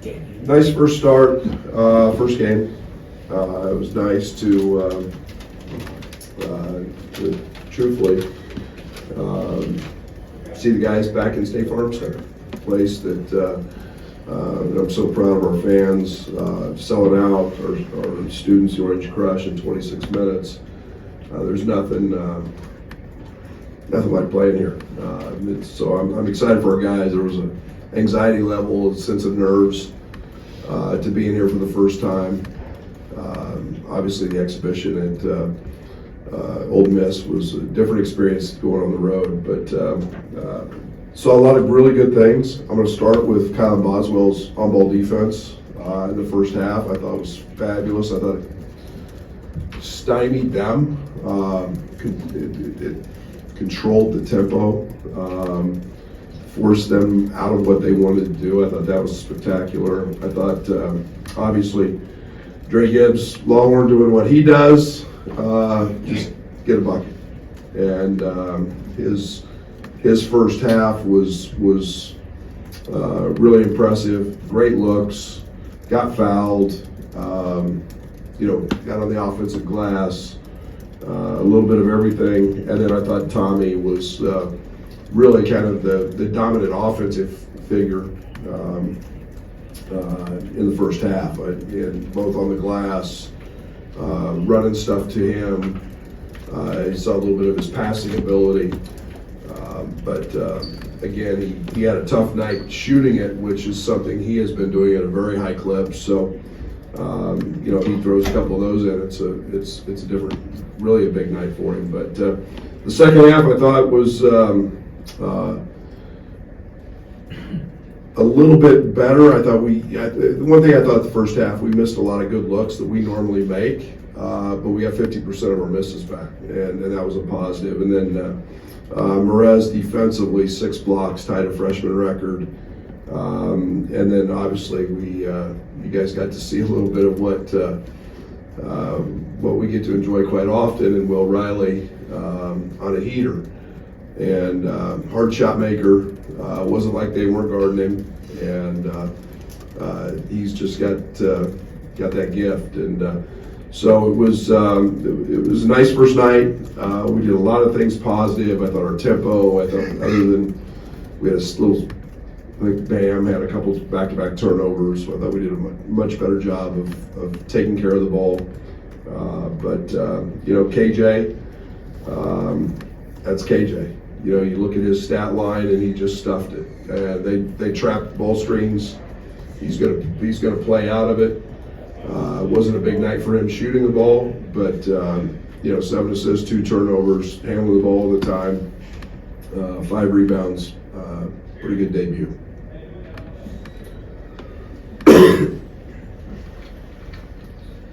Nice first start, first game. It was nice to truthfully see the guys back in State Farm Center, a place that I'm so proud of our fans selling out, our students who Orange Crush in 26 minutes. There's nothing like playing here. So I'm excited for our guys. There was an anxiety level, a sense of nerves to be in here for the first time. Obviously the exhibition at Ole Miss was a different experience going on the road, but saw a lot of really good things. I'm going to start with Kyle Boswell's on-ball defense in the first half. I thought it was fabulous. I thought it stymied them. It controlled the tempo, forced them out of what they wanted to do. I thought that was spectacular. I thought, obviously, Dre Gibbs, Longhorn doing what he does, just get a bucket. And his first half was really impressive. Great looks, got fouled, got on the offensive glass, a little bit of everything. And then I thought Tommy was really kind of the dominant offensive figure in the first half, and both on the glass, running stuff to him. You saw a little bit of his passing ability, but again, he had a tough night shooting it, which is something he has been doing at a very high clip. So he throws a couple of those in. It's a different, really a big night for him. But the second half I thought was a little bit better. I thought the one thing I thought the first half, we missed a lot of good looks that we normally make, but we got 50% of our misses back, and that was a positive. And then Merez defensively, 6 blocks, tied a freshman record. And then obviously you guys got to see a little bit of what we get to enjoy quite often, and Will Riley on a heater. And hard shot maker, wasn't like they weren't guarding him, and he's just got that gift. And so it was a nice first night. We did a lot of things positive. I thought our tempo, other than we had a little, I think Bam had a couple back-to-back turnovers, so I thought we did a much better job of taking care of the ball. But KJ, that's KJ. You look at his stat line, and he just stuffed it. They trapped ball screens. He's gonna play out of it. It wasn't a big night for him shooting the ball, but 7 assists, 2 turnovers, handling the ball all the time, 5 rebounds. Pretty good debut.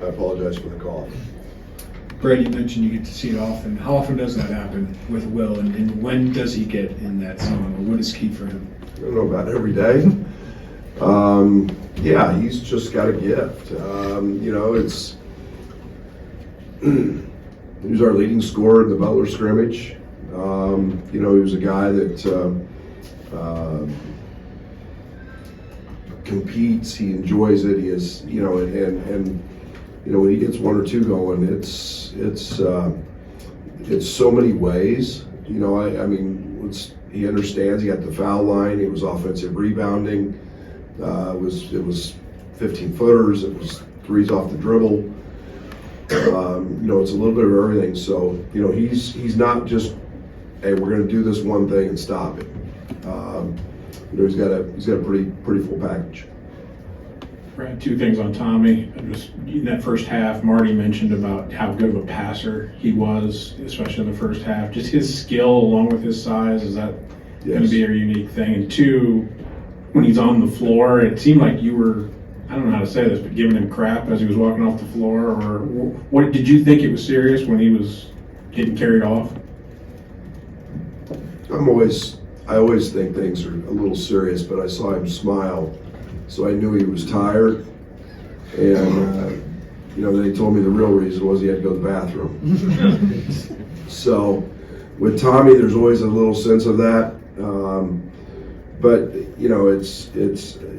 I apologize for the cough. Brad, you mentioned you get to see it often. How often does that happen with Will, and when does he get in that zone, or what is key for him? I don't know about every day. Yeah, he's just got a gift. He was our leading scorer in the Butler scrimmage. He was a guy that competes. He enjoys it. He is, and when he gets 1 or 2 going, it's so many ways. He understands. He got the foul line. It was offensive rebounding. It was 15 footers. It was threes off the dribble. It's a little bit of everything. So he's not just, hey, we're going to do this one thing and stop it. He's got a pretty full package. Brad, 2 things on Tommy. Just in that first half, Marty mentioned about how good of a passer he was, especially in the first half. Just his skill along with his size, is that going to be a unique thing? And 2, when he's on the floor, it seemed like you were, I don't know how to say this, but giving him crap as he was walking off the floor, or what? Did you think it was serious when he was getting carried off? I always think things are a little serious, but I saw him smile, so I knew he was tired. And they told me the real reason was he had to go to the bathroom. So with Tommy, there's always a little sense of that. But you know,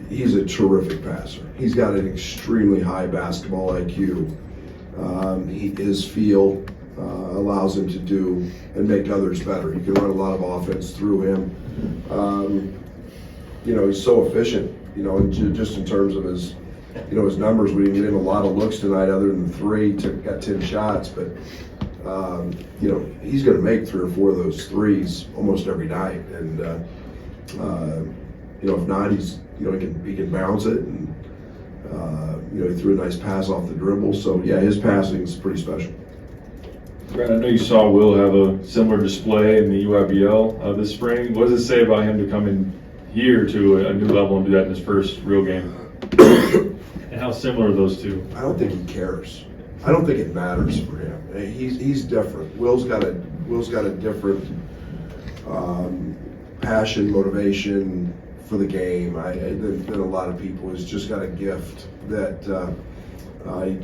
he's a terrific passer. He's got an extremely high basketball IQ. His feel allows him to do and make others better. You can run a lot of offense through him. You know, he's so efficient, you know, just in terms of his, you know, his numbers. We didn't get him a lot of looks tonight other than 3, got 10 shots, but, you know, he's going to make 3 or 4 of those threes almost every night. And, you know, if not, he's, you know, he can bounce it. And, you know, he threw a nice pass off the dribble. So, yeah, his passing is pretty special. Brad, I know you saw Will have a similar display in the UIBL this spring. What does it say about him to come in here to a new level and do that in his first real game? And how similar are those two? I don't think he cares. I don't think it matters for him. He's different. Will's got a different passion, motivation for the game than a lot of people. He's just got a gift that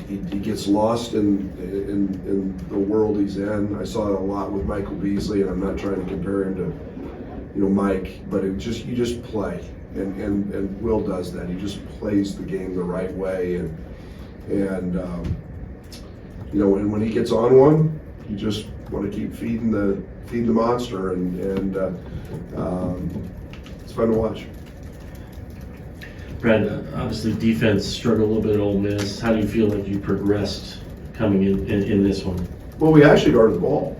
he gets lost in the world he's in. I saw it a lot with Michael Beasley, and I'm not trying to compare him to, you know, Mike, but you just play, and Will does that. He just plays the game the right way, and you know, and when he gets on one, you just want to keep feeding the monster, and it's fun to watch. Brad, obviously defense struggled a little bit at Ole Miss. How do you feel like you progressed coming in this one? Well, we actually guarded the ball.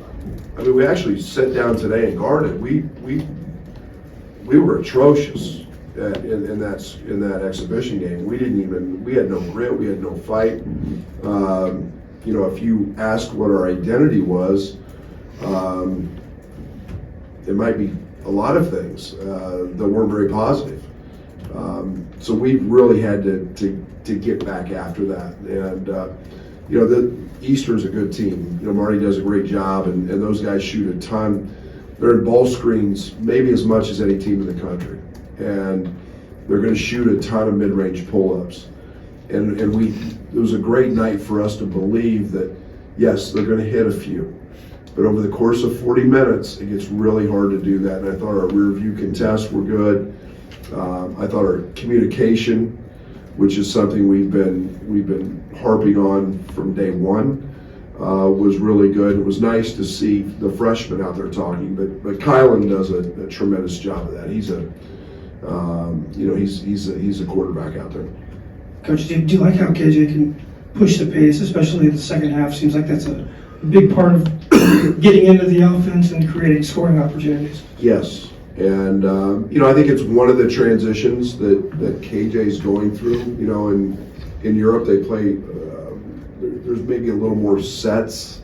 I mean, we actually sat down today and guarded. We were atrocious in that exhibition game. We had no grit. We had no fight. You know, if you asked what our identity was, it might be a lot of things that weren't very positive. So we really had to get back after that. And, you know, the Eastern's a good team. You know, Marty does a great job, and those guys shoot a ton. They're in ball screens maybe as much as any team in the country. And they're going to shoot a ton of mid-range pull-ups. And it was a great night for us to believe that, yes, they're going to hit a few. But over the course of 40 minutes, it gets really hard to do that. And I thought our rear view contests were good. I thought our communication, which is something we've been harping on from day one, was really good. It was nice to see the freshmen out there talking, but Kylan does a tremendous job of that. He's a you know, he's a quarterback out there. Coach, do you like how KJ can push the pace, especially in the second half? Seems like that's a big part of getting into the offense and creating scoring opportunities. Yes. And, you know, I think it's one of the transitions that KJ's going through. You know, in Europe they play, there's maybe a little more sets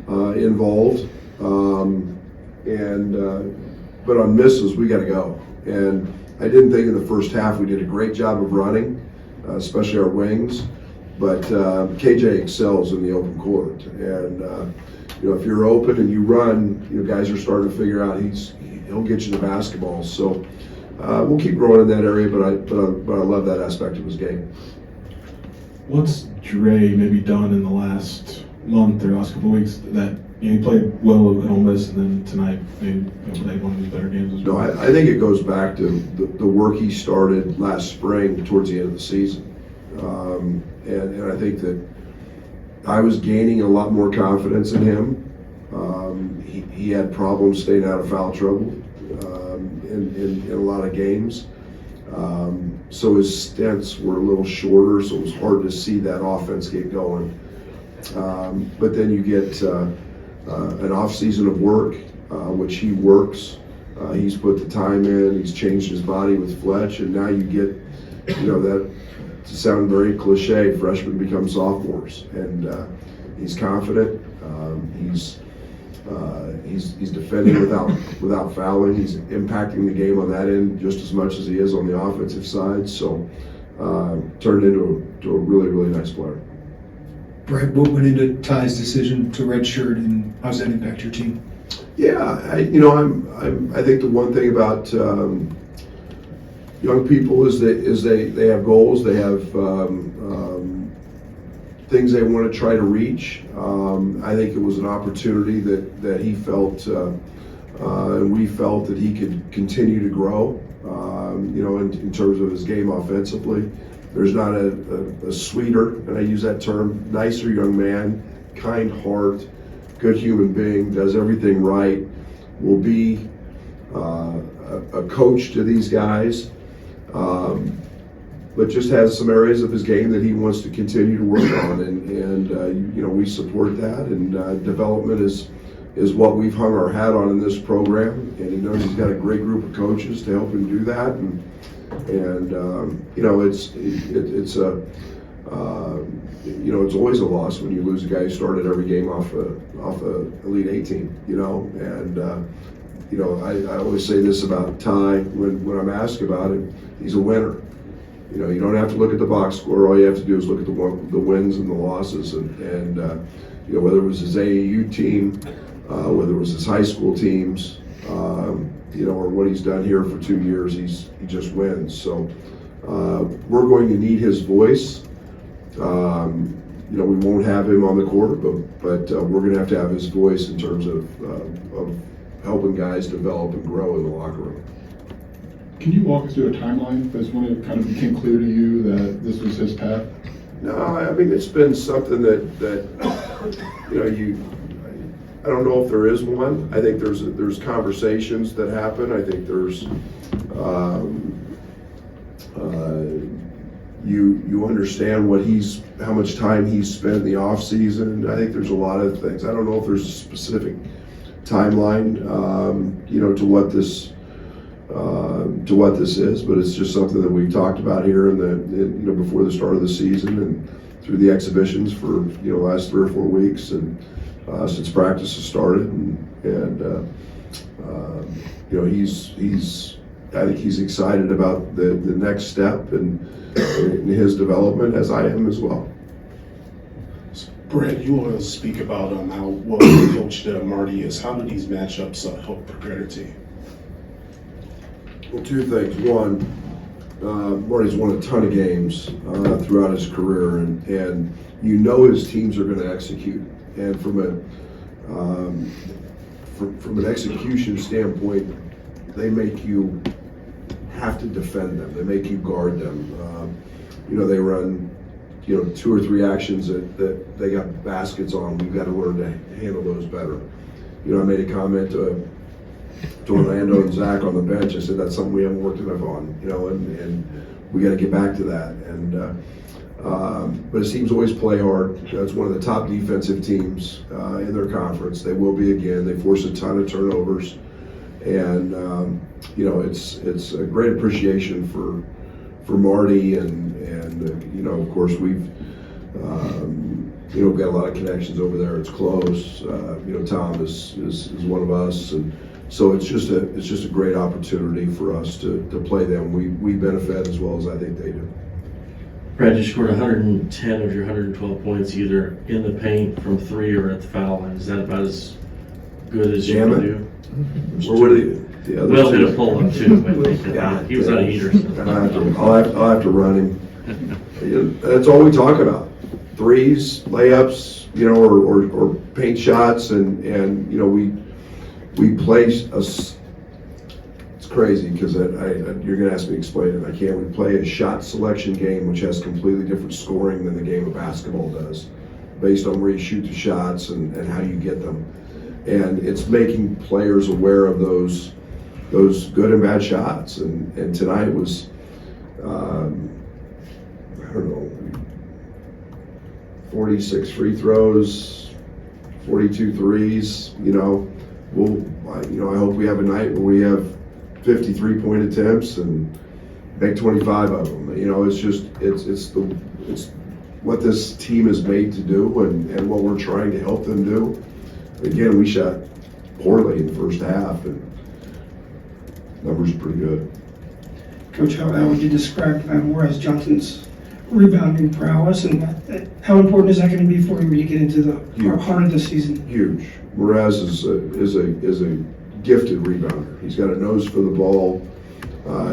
involved. But on misses, we got to go. And I didn't think in the first half we did a great job of running, especially our wings. But KJ excels in the open court. And, you know, if you're open and you run, you know, guys are starting to figure out he'll get you the basketball. So we'll keep growing in that area, but I love that aspect of his game. What's Dre maybe done in the last month or last couple of weeks that, you know, he played well at Ole Miss, and then tonight maybe played one of his better games as well? No, I think it goes back to the work he started last spring towards the end of the season. And I think that I was gaining a lot more confidence in him. He had problems staying out of foul trouble in a lot of games. So his stints were a little shorter, so it was hard to see that offense get going. But then you get an off season of work, which he works. He's put the time in. He's changed his body with Fletch, and now you get, you know, that, to sound very cliche, freshmen become sophomores, and he's confident. He's defending without fouling. He's impacting the game on that end just as much as he is on the offensive side. So turned into a really, really nice player. Brad, what went into Ty's decision to redshirt, and how does that impact your team? Yeah, I think the one thing about young people is they have goals. They have things they want to try to reach. I think it was an opportunity that he felt and we felt that he could continue to grow. in terms of his game offensively. There's not a sweeter, and I use that term, nicer young man, kind heart, good human being, does everything right, will be a coach to these guys, but just has some areas of his game that he wants to continue to work on, and we support that, and development is what we've hung our hat on in this program, and he knows he's got a great group of coaches to help him do that, and it's always a loss when you lose a guy who started every game off a Elite 8 team, and I always say this about Ty when I'm asked about it, he's a winner. You don't have to look at the box score. All you have to do is look at the wins and the losses, and whether it was his AAU team, whether it was his high school teams, or what he's done here for 2 years, he just wins. So we're going to need his voice. We won't have him on the court, but we're going to have his voice in terms of helping guys develop and grow in the locker room. Can you walk us through a timeline? Because when it kind of became clear to you that this was his path? No, I mean, it's been something that I don't know if there is one. I think there's conversations that happen. I think there's you understand how much time he's spent in the off season. I think there's a lot of things. I don't know if there's a specific timeline, to what this is, but it's just something that we've talked about here before the start of the season and through the exhibitions for the last 3 or 4 weeks, and since practice has started, I think he's excited about the next step in his development, as I am as well. Brad, you want to speak about how well coached Marty is. How do these matchups help prepare the team? Well, 2 things. One, Marty's won a ton of games throughout his career, and his teams are going to execute. And from an execution standpoint, they make you have to defend them. They make you guard them. They run 2 or 3 actions that they got baskets on. We've got to learn to handle those better. I made a comment to Orlando and Zach on the bench. I said that's something we haven't worked enough on, and we got to get back to that. But his teams always play hard. It's one of the top defensive teams in their conference. They will be again. They force a ton of turnovers, and it's a great appreciation for Marty, and of course we've got a lot of connections over there. It's close. Tom is one of us, and so it's just a great opportunity for us to play them. We benefit as well as I think they do. Brad, you scored 110 of your 112 points either in the paint from 3 or at the foul line. Is that about as good as you can do? Or what are the other Will two? did a pull-up too, but he was on a heater. So. I'll have to run him. That's all we talk about. 3s, layups, or paint shots, and we play it's crazy because you're going to ask me to explain it. I can't. We play a shot selection game which has completely different scoring than the game of basketball does, based on where you shoot the shots and how you get them, and it's making players aware of those good and bad shots. And tonight was I don't know, 46 free throws, 42 threes. I hope we have a night where we have 50 3-point attempts and make 25 of them. It's what this team is made to do, and what we're trying to help them do. Again, we shot poorly in the first half, and numbers are pretty good. Coach, how would you describe Juarez Johnson's rebounding prowess, and how important is that going to be for you when you get into the heart of the season? Huge. Juarez is a gifted rebounder. He's got a nose for the ball.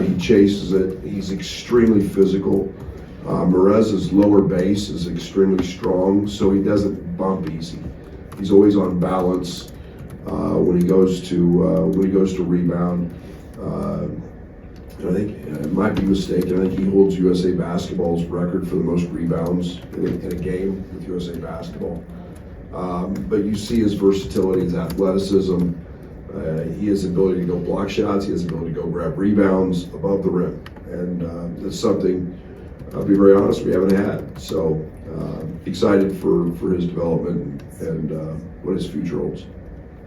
He chases it. He's extremely physical. Juarez's lower base is extremely strong, so he doesn't bump easy. He's always on balance when he goes to rebound. I think, I might be mistaken, I think he holds USA Basketball's record for the most rebounds in a game with USA Basketball. But you see his versatility, his athleticism. He has the ability to go block shots. He has the ability to go grab rebounds above the rim. And that's something, I'll be very honest, we haven't had. So excited for his development and what his future holds.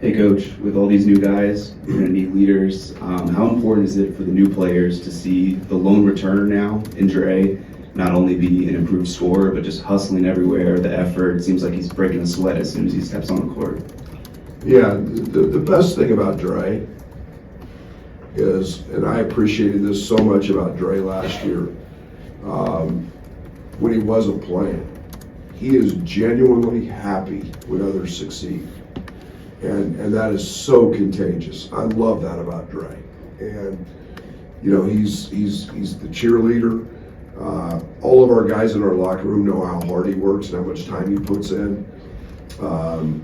Hey coach, with all these new guys, you're gonna need leaders. How important is it for the new players to see the lone returner now in Dre not only be an improved scorer, but just hustling everywhere, the effort? It seems like he's breaking a sweat as soon as he steps on the court. Yeah, the best thing about Dre is, and I appreciated this so much about Dre last year, when he wasn't playing, he is genuinely happy when others succeed. And that is so contagious. I love that about Dre. And, you know, he's the cheerleader. All of our guys in our locker room know how hard he works and how much time he puts in.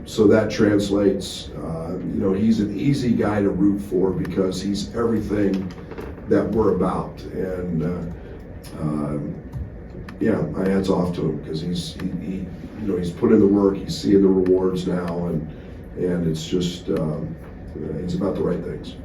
So that translates. You know, he's an easy guy to root for because he's everything that we're about. And yeah, my hat's off to him because he's put in the work. He's seeing the rewards now, and it's just he's about the right things.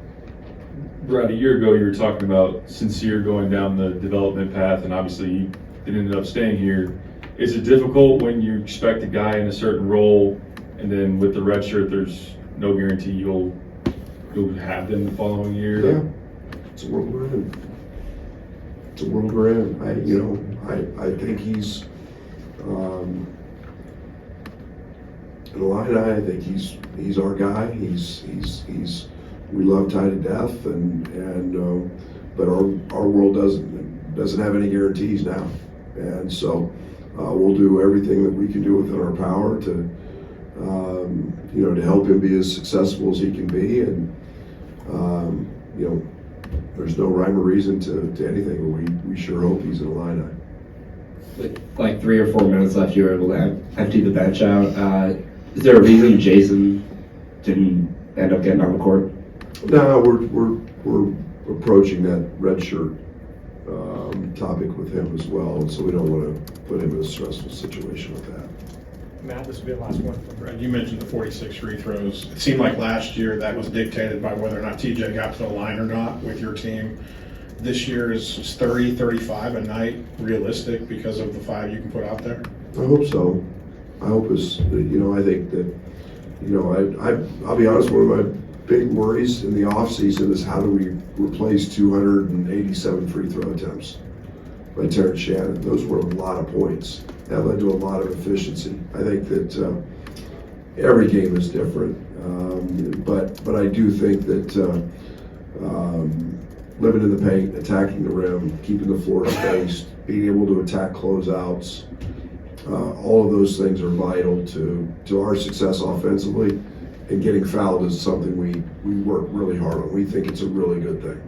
Brad, a year ago you were talking about Sincere going down the development path, and obviously you ended up staying here. Is it difficult when you expect a guy in a certain role, and then with the red shirt, there's no guarantee you'll have them the following year? Yeah, it's a world we're in. It's a world we're in. I think he's in Illini. I think he's our guy. We love Ty to death, but our world doesn't have any guarantees now, and so we'll do everything that we can do within our power to to help him be as successful as he can be, and there's no rhyme or reason to anything, but we sure hope he's in Illini. With like 3 or 4 minutes left, you were able to empty the bench out. Is there a reason Jason didn't end up getting on the court? No, we're approaching that red shirt topic with him as well, and so we don't want to put him in a stressful situation with that. Matt, this will be the last one for Brad. You mentioned the 46 free throws. It seemed like last year that was dictated by whether or not TJ got to the line or not with your team. This year is 30, 35 a night realistic because of the 5 you can put out there? I hope so. I hope I think that, I'll be honest, one of my big worries in the offseason is how do we replace 287 free throw attempts by Terrence Shannon. Those were a lot of points. That led to a lot of efficiency. I think that every game is different, but I do think that living in the paint, attacking the rim, keeping the floor spaced, being able to attack closeouts, all of those things are vital to our success offensively, and getting fouled is something we work really hard on. We think it's a really good thing.